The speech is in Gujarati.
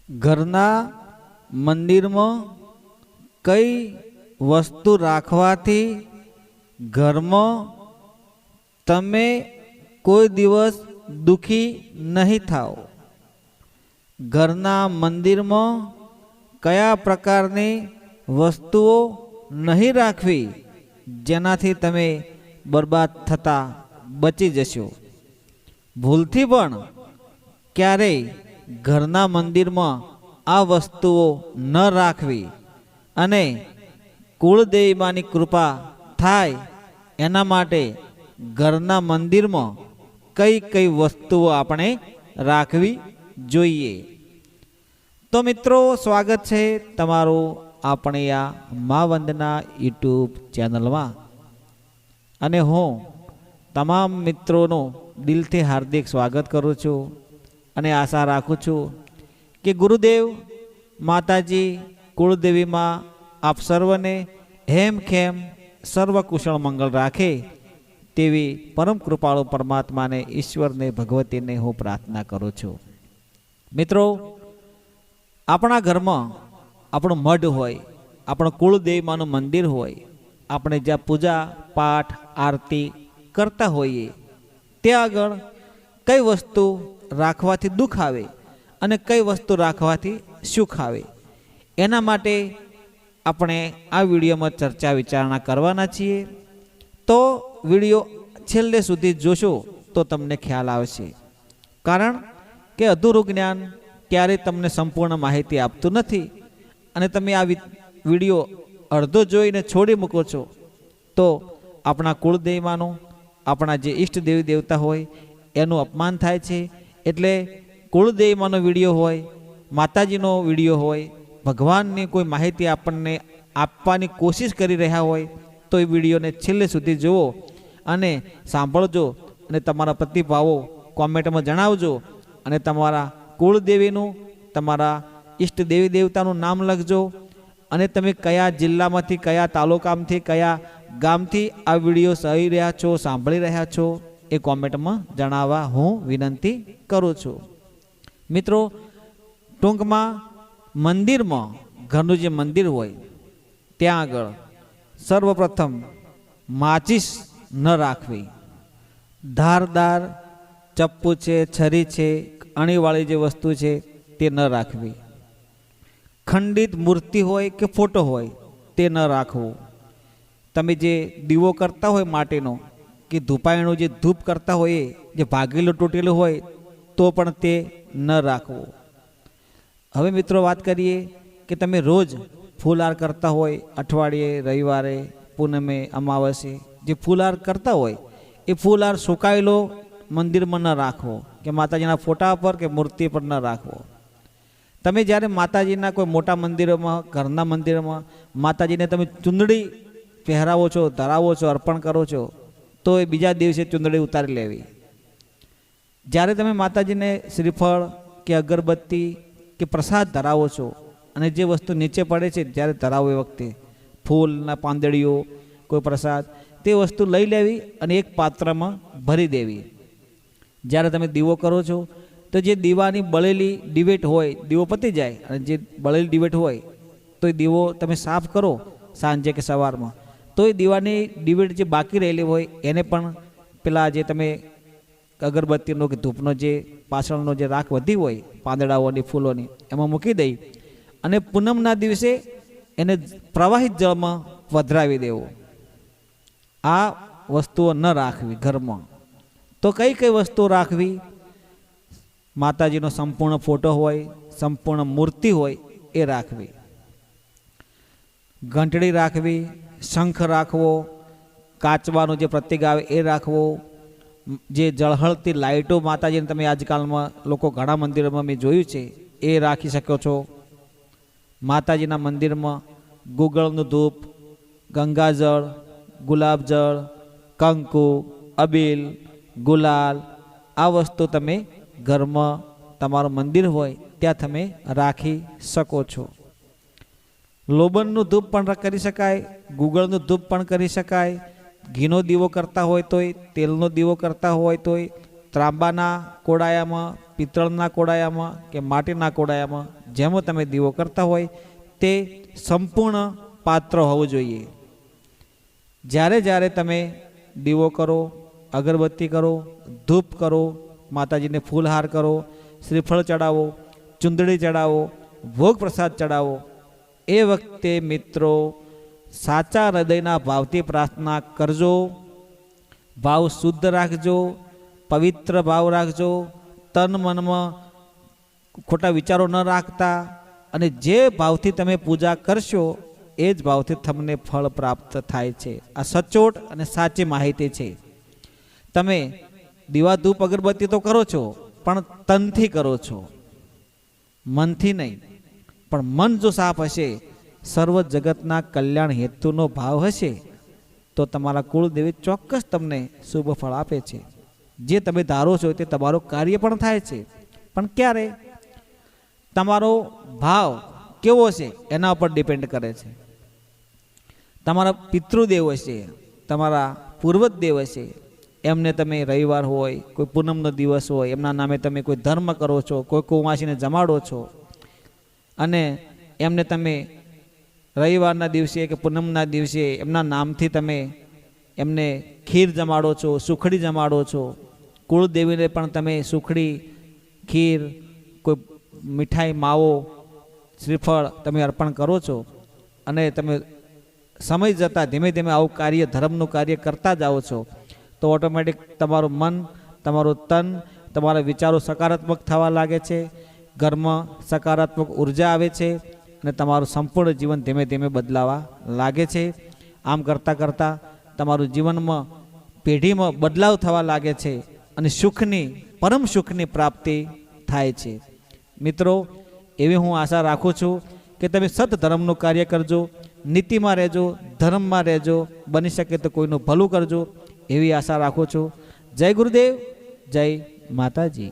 ઘરના મંદિરમાં કઈ વસ્તુ રાખવાથી ઘરમાં તમે કોઈ દિવસ દુખી નહીં થાઓ? ઘરના મંદિરમાં કયા પ્રકારની વસ્તુઓ નહીં રાખવી જેનાથી તમે બરબાદ થતા બચી જશો? ભૂલથી પણ ક્યારેય ઘરના મંદિરમાં આ વસ્તુઓ ન રાખવી અને કુળદેવીમાની કૃપા થાય એના માટે ઘરના મંદિરમાં કઈ કઈ વસ્તુઓ આપણે રાખવી જોઈએ. તો મિત્રો, સ્વાગત છે તમારું આપણે આ મા વંદના યુટ્યુબ ચેનલમાં, અને હું તમામ મિત્રોનું દિલથી હાર્દિક સ્વાગત કરું છું અને આશા રાખું છું કે ગુરુદેવ માતાજી કુળદેવીમાં આપ સર્વને હેમખેમ સર્વકુશળ મંગળ રાખે તેવી પરમ કૃપાળુ પરમાત્માને, ઈશ્વરને, ભગવતીને હું પ્રાર્થના કરું છું. મિત્રો, આપણા ઘરમાં આપણું મઢ હોય, આપણું કુળદેવીમાનું મંદિર હોય, આપણે જ્યાં પૂજા પાઠ આરતી કરતા હોઈએ ત્યાં આગળ કઈ વસ્તુ રાખવાથી દુઃખ આવે અને કઈ વસ્તુ રાખવાથી સુખ આવે, એના માટે આપણે આ વિડીયોમાં ચર્ચા વિચારણા કરવાના છીએ. તો વિડીયો છેલ્લે સુધી જોશો તો તમને ખ્યાલ આવશે, કારણ કે અધૂરું જ્ઞાન ક્યારેય તમને સંપૂર્ણ માહિતી આપતું નથી અને તમે આ વિડીયો અડધો જોઈને છોડી મૂકો છો તો આપણા કુળદેવીમાનું, આપણા જે ઈષ્ટ દેવી દેવતા હોય એનું અપમાન થાય છે. એટલે કુળદેવીમાનો વિડીયો હોય, માતાજીનો વિડીયો હોય, ભગવાનની કોઈ માહિતી આપણને આપવાની કોશિશ કરી રહ્યા હોય તો એ વિડીયોને છેલ્લે સુધી જુઓ અને સાંભળજો અને તમારા પ્રતિભાવો કોમેન્ટમાં જણાવજો અને તમારા કુળદેવીનું, તમારા ઈષ્ટ દેવી દેવતાનું નામ લખજો અને તમે કયા જિલ્લામાંથી, કયા તાલુકામાંથી, કયા ગામથી આ વિડીયો સહી રહ્યા છો, સાંભળી રહ્યા છો એ કોમેન્ટમાં જણાવવા હું વિનંતી કરું છું. મિત્રો, ટૂંકમાં મંદિરમાં, ઘરનું જે મંદિર હોય ત્યાં આગળ સર્વપ્રથમ માચીસ ન રાખવી, ધારદાર ચપ્પુ છે, છરી છે, અણીવાળી જે વસ્તુ છે તે ન રાખવી, ખંડિત મૂર્તિ હોય કે ફોટો હોય તે ન રાખવું, તમે જે દીવો કરતા હોય માટીનો કે ધૂપાયણું જે ધૂપ કરતા હોય જે ભાગેલું તૂટેલું હોય તો પણ તે ન રાખવું. હવે મિત્રો વાત કરીએ કે તમે રોજ ફૂલહાર કરતા હોય, અઠવાડિયે, રવિવારે, પૂનમે, અમાવસ્યે જે ફૂલહાર કરતા હોય એ ફૂલહાર સુકાયેલો મંદિરમાં ન રાખવો કે માતાજીના ફોટા પર કે મૂર્તિ પર ન રાખવો. તમે જ્યારે માતાજીના કોઈ મોટા મંદિરોમાં, ઘરના મંદિરમાં માતાજીને તમે ચૂંદડી પહેરાવો છો, ધરાવો છો, અર્પણ કરો છો તો એ બીજા દિવસે ચૂંદડી ઉતારી લેવી. જ્યારે તમે માતાજીને શ્રીફળ કે અગરબત્તી કે પ્રસાદ ધરાવો છો અને જે વસ્તુ નીચે પડે છે જ્યારે ધરાવો એ વખતે ફૂલના પાંદડીઓ, કોઈ પ્રસાદ, તે વસ્તુ લઈ લેવી અને એક પાત્રમાં ભરી દેવી. જ્યારે તમે દીવો કરો છો તો જે દીવાની બળેલી ડિબેટ હોય, દીવો પતી જાય અને જે બળેલી ડિબેટ હોય તો એ દીવો તમે સાફ કરો સાંજે કે સવારમાં, તો એ દીવાની ડિબેટ જે બાકી રહેલી હોય એને પણ પેલા જે તમે અગરબત્તીનો કે ધૂપનો જે પાછળનો જે રાખ વધી હોય પાંદડાઓની, ફૂલોની, એમાં મૂકી દઈ અને પૂનમના દિવસે એને પ્રવાહિત જળમાં વધરાવી દેવો. આ વસ્તુઓ ન રાખવી ઘરમાં. તો કઈ કઈ વસ્તુઓ રાખવી? માતાજીનો સંપૂર્ણ ફોટો હોય, સંપૂર્ણ મૂર્તિ હોય એ રાખવી, ઘંટડી રાખવી, શંખ રાખવો, કાચવાનું જે પ્રતીક આવે એ રાખવો, જે ઝળહળતી લાઇટો માતાજીને તમે આજકાલમાં લોકો ઘણા મંદિરોમાં મેં જોયું છે એ રાખી શકો છો. માતાજીના મંદિરમાં ગુગળનું ધૂપ, ગંગાજળ, ગુલાબજળ, કંકુ, અબીલ, ગુલાલ, આ વસ્તુ તમે ઘરમાં તમારું મંદિર હોય ત્યાં તમે રાખી શકો છો. લોબનનું ધૂપ પણ કરી શકાય, ગુગળનું ધૂપ પણ કરી શકાય, ઘીનો દીવો કરતા હોય તોય, તેલનો દીવો કરતા હોય તોય, ત્રાંબાના કોડાયામાં, પિત્તળના કોડાયામાં કે માટીના કોડાયામાં જેમાં તમે દીવો કરતા હોય તે સંપૂર્ણ પાત્ર હોવું જોઈએ. જ્યારે જ્યારે તમે દીવો કરો, અગરબત્તી કરો, ધૂપ કરો, માતાજીને ફૂલહાર કરો, શ્રીફળ ચડાવો, ચુંદડી ચડાવો, ભોગ પ્રસાદ ચડાવો, એ વખતે મિત્રો સાચા હૃદયના ભાવથી પ્રાર્થના કરજો. ભાવ શુદ્ધ રાખજો, પવિત્ર ભાવ રાખજો, તન મનમાં ખોટા વિચારો ન રાખતા, અને જે ભાવથી તમે પૂજા કરશો એ જ ભાવથી તમને ફળ પ્રાપ્ત થાય છે. આ સચોટ અને સાચી માહિતી છે. તમે દીવા ધૂપ અગરબત્તી તો કરો છો, પણ તનથી કરો છો, મનથી નહીં. પણ મન જો સાફ હશે, સર્વ જગતના કલ્યાણ હેતુનો ભાવ હશે, તો તમારા કુળદેવી ચોક્કસ તમને શુભ ફળ આપે છે. જે તમે ધારો છો તે તમારું કાર્ય પણ થાય છે. પણ ક્યારે? તમારો ભાવ કેવો છે એના ઉપર ડિપેન્ડ કરે છે. તમારા પિતૃદેવ હશે, તમારા પૂર્વજ દેવ હશે, એમને તમે રવિવાર હોય, કોઈ પૂનમનો દિવસ હોય, એમના નામે તમે કોઈ ધર્મ કરો છો, કોઈ કુંવાસીને જમાડો છો, અને એમને તમે રવિવારના દિવસે કે પૂનમના દિવસે એમના નામથી તમે એમને ખીર જમાડો છો, સુખડી જમાડો છો. કુળદેવીને પણ તમે સુખડી, ખીર, કોઈ મીઠાઈ, માવો, શ્રીફળ તમે અર્પણ કરો છો, અને તમે સમય જતાં ધીમે ધીમે આવું કાર્ય, ધર્મનું કાર્ય કરતા જાઓ છો, તો ઓટોમેટિક તમારું મન, તમારું તન, તમારા વિચારો સકારાત્મક થવા લાગે છે. ઘરમાં સકારાત્મક ઉર્જા આવે છે, અને તમારું સંપૂર્ણ જીવન ધીમે ધીમે બદલાવા લાગે છે. આમ કરતાં કરતાં તમારું જીવનમાં પેઢીમાં બદલાવ થવા લાગે છે, અને સુખની, પરમ સુખની પ્રાપ્તિ થાય છે. મિત્રો, એવી હું આશા રાખું છું કે તમે સત ધર્મનું કાર્ય કરજો, નીતિમાં રહેજો, ધર્મમાં રહેજો, બની શકે તો કોઈનું ભલું કરજો, એવી આશા રાખું છું. જય ગુરુદેવ, જય માતાજી.